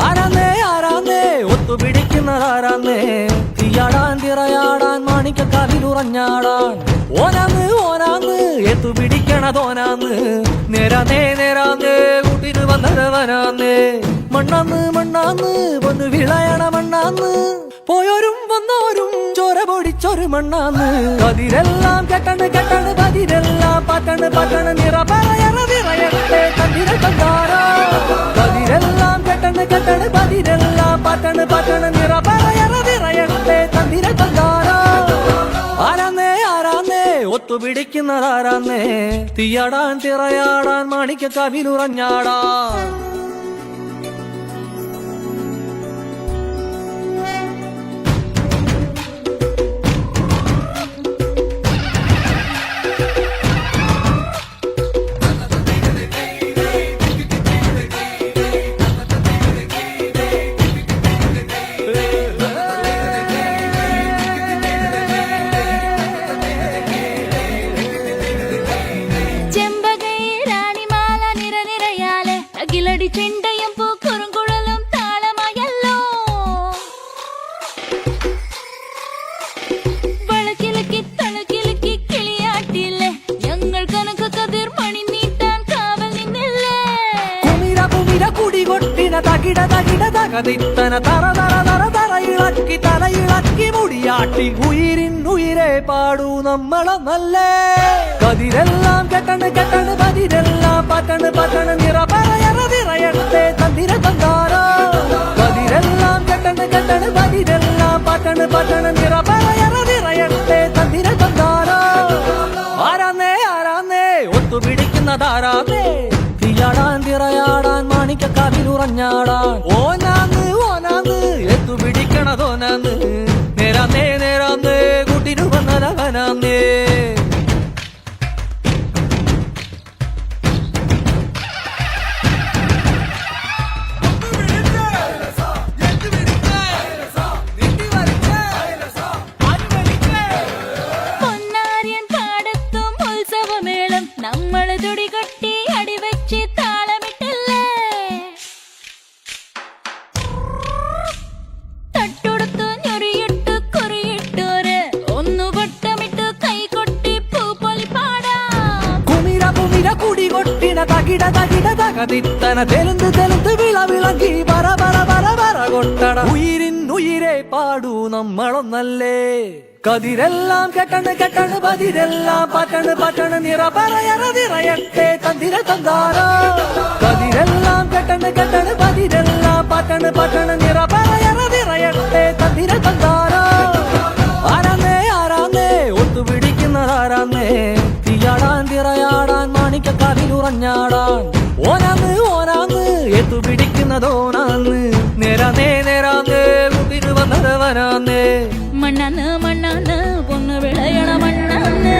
ആരാന്നേ ആരാന്നേ ഒത്തുപിടിക്കുന്നതാരാന്നേ തീയാടാൻ തിറയാടാൻ മാണിക്കക്കാവിലുറഞ്ഞാടാൻ ഓനാന്ന് ഓനാന്ന് എത്തുപിടിക്കണതോനാന്ന് നേരാന്നേ നേരാന്നേ കൂട്ടിന് വന്നവനാന്നേ മണ്ണാന്ന് മണ്ണാന്ന് വന്ന് വിളയണ മണ്ണാന്ന് പോയോരും വന്നോരും ചോര പൊടിച്ചൊരു മണ്ണാന്ന് കതിരെല്ലാം കെട്ടണ് കെട്ടണ് പതിരെല്ലാം പറ്റണ് പറ്റണ് നിറ പറയണ വിറയട്ടെ കതിര കണ്ടാരാ കതിരെല്ലാം കെട്ടണ് കെട്ടണ് പതിരെല്ലാം പറ്റണ് പറ്റണ് നിറ പറയണ വിറയട്ടെ കതിര കണ്ടാരാ ആരാന്നേ ആരാന്നേ ഒത്തുപിടിക്കുന്നതാരാന്നേ തീയാടാൻ തിറയാടാൻ മാണിക്കക്കാവിലുറഞ്ഞാടാൻ ചെണ്ടയും പൂക്കുറുങ്കുഴലും താളമായല്ലോ വളക്കിലക്കി തളക്കിലക്കി കിളിയാട്ടില്ലേ ഞങ്ങൾ കനക കതിർ മണി നീട്ടാൻ കാവൽ നിന്നില്ലേ കുമിര കുമിര കുടികൊട്ടിന തകിട തകിട തകതിത്തന തറ തറ തറ തറയിളക്കി തലയിളക്കി മുടിയാട്ടി ഉയിരിൻ ഉയിരെ പാടൂ നമ്മളൊന്നല്ലേ കതിരെല്ലാം കെട്ടണ് കെട്ടണ് പതിരെല്ലാം പറ്റണ് പറ്റണ് നിറ പറയണ വിറയട്ടെ തന്തിര തന്താരോ കതിരെല്ലാം കെട്ടണ് കെട്ടണ് പതിരെല്ലാം പറ്റണ് പറ്റണ് നിറ പറയണ വിറയട്ടെ തന്തിര തന്താരോ ആരാന്നേ ആരാന്നേ ഒത്തുപിടിക്കുന്നതാരാന്നേ തീയാടാൻ തിറയാടാൻ മാണിക്കക്കാവിലുറഞ്ഞാടാൻ ഓനാന്ന് ഓനാന്ന് എത്തുപിടിക്കണതോനാന്ന് നേരാന്നേ നേരാന്നേ കൂട്ടിനു വന്നവനാന്നേ പൊന്നാരിയൻ പാടത്തും ഉത്സവമേളം നമ്മള് തുടികൊട്ടി അടിവെച്ച് താളമിട്ടല്ലേ തട്ടുടുത്തു ഞൊറിയിട്ടു കുറിയിട്ടോര് ഒന്നു പൊട്ടമിട്ടു കൈകൊട്ടി പൂപ്പൊലി പാടാം കുമിര കുമിര കുടികൊട്ടിന തകിട തകിട തകതിത്തന തെലുന്ത് തെലുന്ത് വിളവിളക്കി പറ പറ പറ പറ കൊട്ടണ ഉയിരിൻ ഉയിരെ പാടൂ നമ്മളൊന്നല്ലേ കതിരെല്ലാം കെട്ടണ് കെട്ടണ് പതിരെല്ലാം പറ്റണ് പറ്റണ് നിറ പറയണ വിറയട്ടെ തന്തിര തന്താരോ കതിരെല്ലാം കെട്ടണ് കെട്ടണ് പതിരെല്ലാം പറ്റണ് പറ്റണ് നിറ പറയണ വിറയട്ടെ തന്തിര തന്താരോ ആരാന്നേ ആരാന്നേ ഒത്തുപിടിക്കുന്നതാരാന്നേ തീയാടാൻ തിറയാടാൻ മാണിക്കക്കാവിലുറഞ്ഞാടാൻ ഓനാന്ന് ഓനാന്ന് എത്തുപിടിക്കുന്നതോനാന്ന് നേരാന്നേ നേരാന്നേ കൂട്ടിന് വന്നവനാന്നേ മണ്ണാന്ന് മണ്ണാന്ന് പൊന്നു വിളയണ മണ്ണാന്ന്